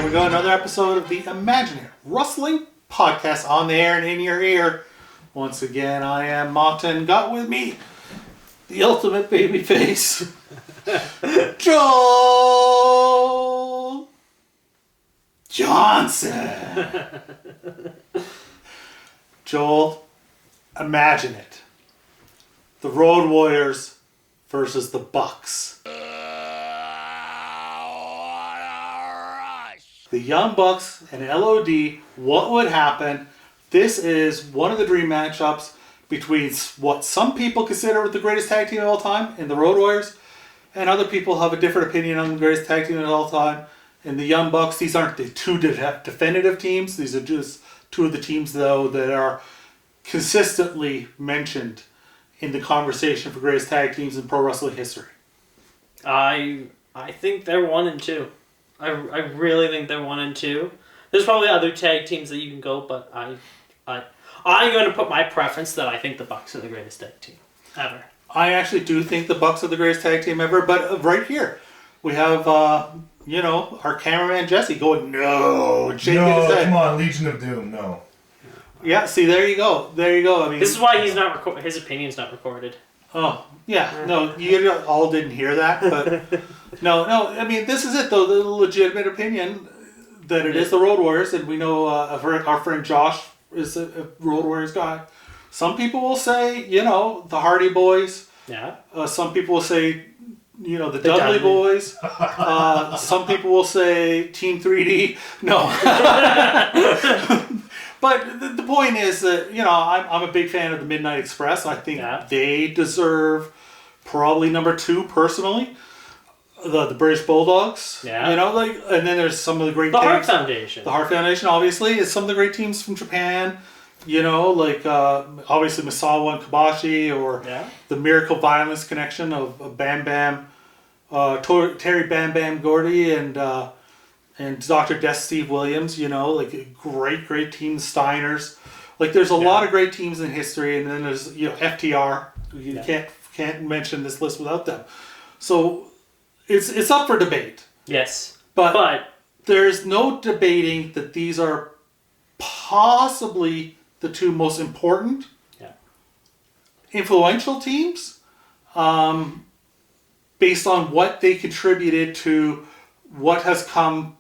we go, another episode of the Imaginary Wrestling Podcast on the air and in your ear. Once again, I am Martin. Got with me the ultimate babyface, Joel Johnson. Joel, imagine it. The Road Warriors versus the Bucks. The Young Bucks and LOD, what would happen? This is one of the dream matchups between what some people consider the greatest tag team of all time in the Road Warriors, and other people have a different opinion on the greatest tag team of all time in the Young Bucks. These aren't the two definitive teams. These are just two of the teams, though, that are consistently mentioned in the conversation for greatest tag teams in pro wrestling history. I think they're 1 and 2. I really think they're 1 and 2. There's probably other tag teams that you can go, but I'm going to put my preference that I think the Bucks are the greatest tag team ever. I actually do think the Bucks are the greatest tag team ever, but right here we have our cameraman Jesse going no, shaking his head. Come on, Legion of Doom, no. Yeah, see, there you go. I mean, this is why he's not his opinion's not recorded. Oh, yeah. No, you all didn't hear that, but no. I mean, this is it, though, the legitimate opinion that it is the Road Warriors, and we know our friend Josh is a Road Warriors guy. Some people will say, the Hardy Boys. Yeah. Some people will say, the Dudley Boys. Some people will say Team 3D. No. But the point is that, I'm a big fan of the Midnight Express. I think they deserve probably number 2 personally. The British Bulldogs. Yeah. And then there's some of the great teams. The Hart Foundation. The Hart Foundation, obviously, is some of the great teams from Japan. Obviously Misawa and Kobashi, or the Miracle Violence connection of Bam Bam, Terry Bam Bam Gordy and Dr. Death Steve Williams, a great team, the Steiners. There's a lot of great teams in history, and then there's, FTR. You can't mention this list without them. So it's up for debate. Yes. But there's no debating that these are possibly the 2 most important, influential teams, based on what they contributed to what has come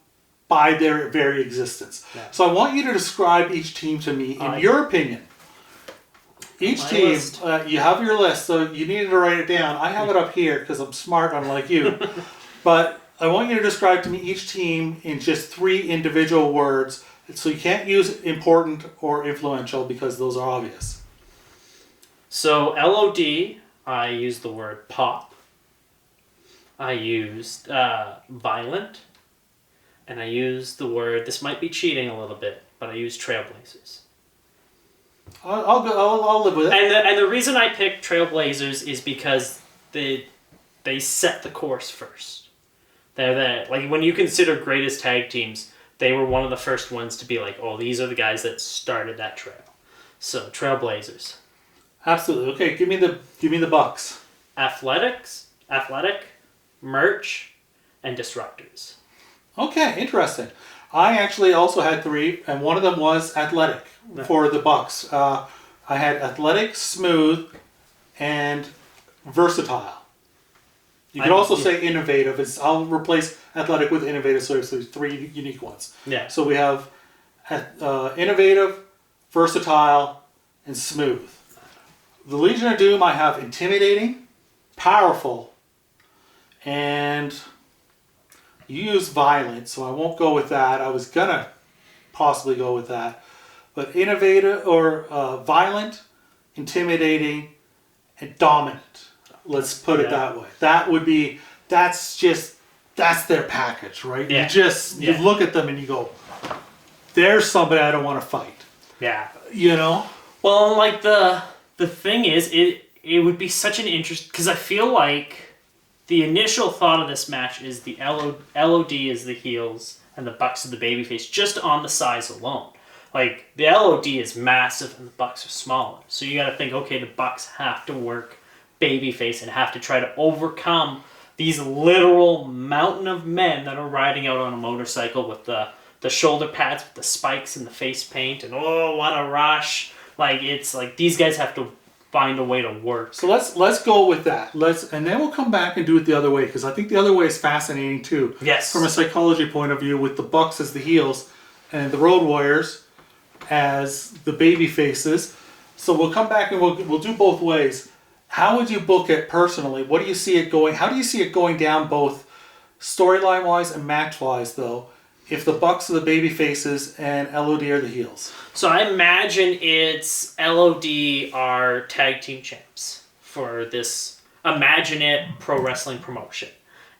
by their very existence. Yeah. So I want you to describe each team to me in your opinion. Each team, you have your list, so you needed to write it down. I have it up here because I'm smart, unlike you. But I want you to describe to me each team in just 3 individual words. So you can't use important or influential because those are obvious. So LOD, I used the word pop. I used violent. And I used the word, this might be cheating a little bit, but I used Trailblazers. I'll live with it. And the reason I picked Trailblazers is because they set the course first. They're when you consider greatest tag teams, they were one of the first ones to be like, oh, these are the guys that started that trail. So Trailblazers. Absolutely. Okay, give me the Bucks. Athletic, merch, and disruptors. Okay, interesting. I actually also had 3, and one of them was athletic for the Bucks. I had athletic, smooth, and versatile. You could also say innovative. I'll replace athletic with innovative, so there's 3 unique ones. Yeah. So we have innovative, versatile, and smooth. The Legion of Doom, I have intimidating, powerful, and you use violent, so I won't go with that. I was gonna possibly go with that. But innovative or violent, intimidating, and dominant. Let's put it that way. That's their package, right? Yeah. You look at them and you go, there's somebody I don't want to fight. Yeah. Well, the thing is, it would be such an interest, because I feel like the initial thought of this match is the LOD is the heels and the Bucks are the babyface, just on the size alone. The LOD is massive and the Bucks are smaller. So you got to think, okay, the Bucks have to work babyface and have to try to overcome these literal mountain of men that are riding out on a motorcycle with the the shoulder pads with the spikes and the face paint, and oh, what a rush! Like it's like these guys have to find a way to work. So let's go with that. And then we'll come back and do it the other way, because I think the other way is fascinating too. Yes. From a psychology point of view, with the Bucks as the heels and the Road Warriors as the baby faces. So we'll come back and we'll do both ways. How would you book it personally? What do you see it going? How do you see it going down, both storyline wise and match wise, though, if the Bucks are the baby faces and LOD are the heels? So I imagine it's LOD are tag team champs for this Imagine It pro wrestling promotion.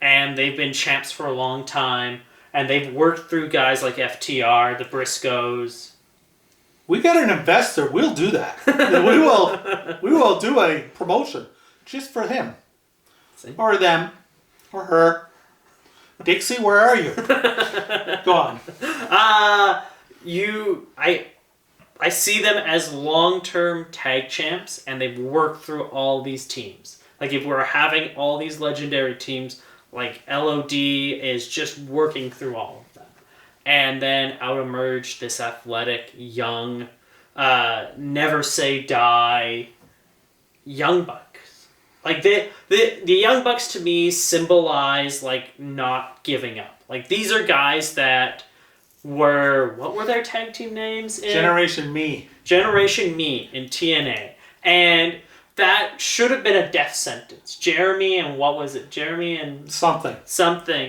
And they've been champs for a long time. And they've worked through guys like FTR, the Briscoes. We got an investor. We'll do that. We will do a promotion just for him. See? Or them. Or her. Dixie, where are you? Go on. I see them as long-term tag champs, and they've worked through all these teams. Like, if we're having all these legendary teams, like LOD is just working through all of them. And then out emerged this athletic, young, never say die, Young Bucks. Like, the Young Bucks to me symbolize, like, not giving up. Like, these are guys that were, what were their tag team names? Generation Me in TNA. And that should have been a death sentence. Jeremy and what was it? Jeremy and... Something.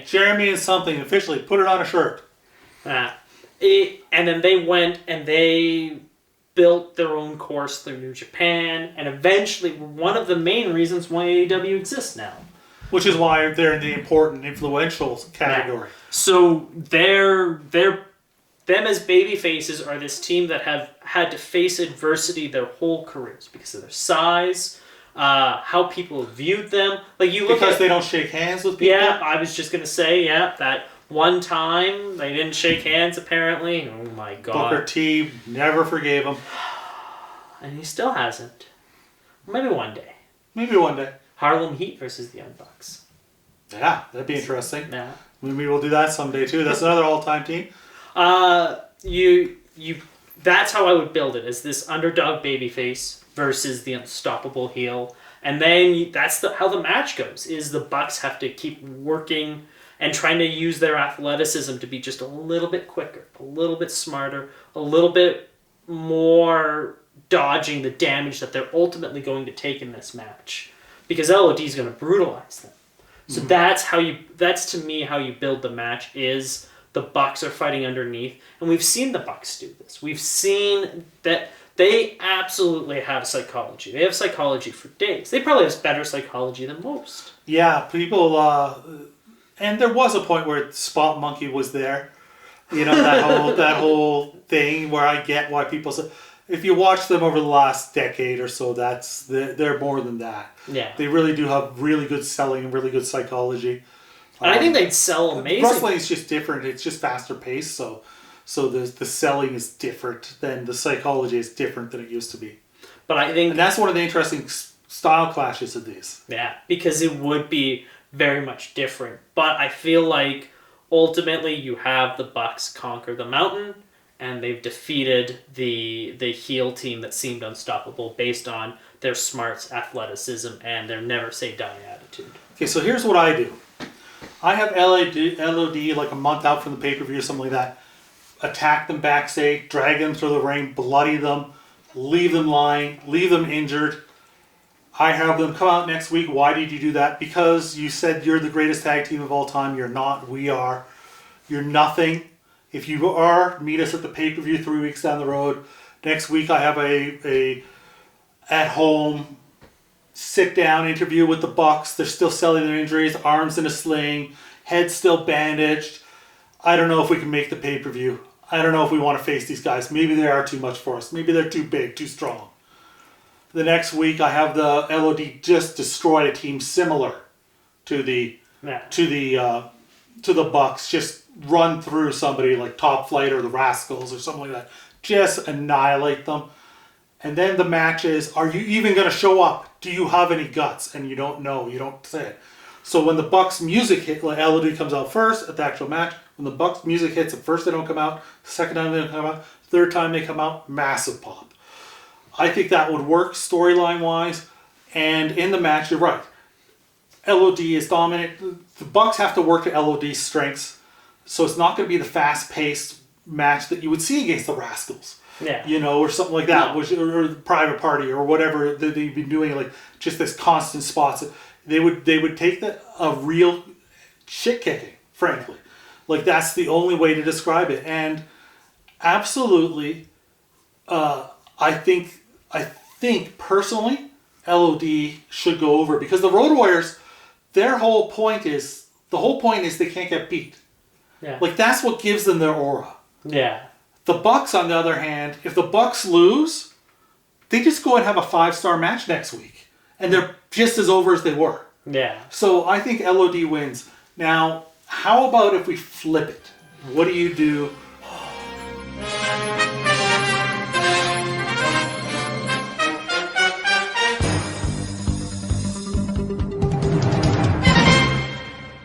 Jeremy and something. Officially. Put it on a shirt. And then they went and they built their own course through New Japan. And eventually, one of the main reasons why AEW exists now. Which is why they're in the important, influential category. So them as baby faces are this team that have had to face adversity their whole careers because of their size, how people viewed them. Like you look because at, they don't shake hands with people. Yeah, I was just gonna say that one time they didn't shake hands apparently. Oh my god. Booker T never forgave him. And he still hasn't. Maybe one day. Harlem Heat versus the Young Bucks. Yeah, that'd be interesting. Yeah. Maybe we'll do that someday too. That's another all-time team. That's how I would build it, as this underdog babyface versus the unstoppable heel. And then that's how the match goes, is the Bucks have to keep working and trying to use their athleticism to be just a little bit quicker, a little bit smarter, a little bit more dodging the damage that they're ultimately going to take in this match. Because LOD is going to brutalize them. So that's to me how you build the match, is the Bucks are fighting underneath. And we've seen the Bucks do this. We've seen that they absolutely have psychology. They have psychology for days. They probably have better psychology than most. Yeah, people, and there was a point where Spot Monkey was there. You know, that whole thing where I get why people say, if you watch them over the last decade or so, they're more than that. Yeah. They really do have really good selling and really good psychology. And I think they'd sell amazing. Wrestling is just different. It's just faster paced, so the selling is different, than the psychology is different than it used to be. But I think... And that's one of the interesting style clashes of these. Yeah, because it would be very much different. But I feel like ultimately you have the Bucks conquer the mountain, and they've defeated the heel team that seemed unstoppable based on their smarts, athleticism, and their never say die attitude. Okay, so here's what I do. I have LOD like a month out from the pay-per-view or something like that. Attack them backstage, drag them through the ring, bloody them, leave them lying, leave them injured. I have them come out next week. Why did you do that? Because you said you're the greatest tag team of all time. You're not. We are. You're nothing. If you are, meet us at the pay-per-view 3 weeks down the road. Next week I have a at-home sit-down interview with the Bucks. They're still selling their injuries, arms in a sling, head still bandaged. I don't know if we can make the pay-per-view. I don't know if we want to face these guys. Maybe they are too much for us. Maybe they're too big, too strong. The next week I have the LOD just destroy a team similar to the Bucks. Just run through somebody like Top Flight or the Rascals or something like that. Just annihilate them. And then the match is, are you even going to show up? Do you have any guts? And you don't know. You don't say it. So when the Bucks music hit, like LOD comes out first at the actual match, When the Bucks music hits, the first they don't come out, second time they don't come out, third time they come out, massive pop. I think that would work storyline wise, and in the match, you're right. LOD is dominant. The Bucks have to work to LOD's strengths, so it's not going to be the fast-paced match that you would see against the Rascals. Yeah. You know, or something like that, No. or the Private Party, or whatever that they've been doing, like just this constant spots. They would take a real shit kicking, frankly. Like that's the only way to describe it. And absolutely, I think personally, LOD should go over because the Road Warriors, the whole point is they can't get beat. Yeah. Like that's what gives them their aura. Yeah. The Bucks, on the other hand, if the Bucks lose, they just go and have a 5-star match next week. And they're just as over as they were. Yeah. So I think LOD wins. Now, how about if we flip it? What do you do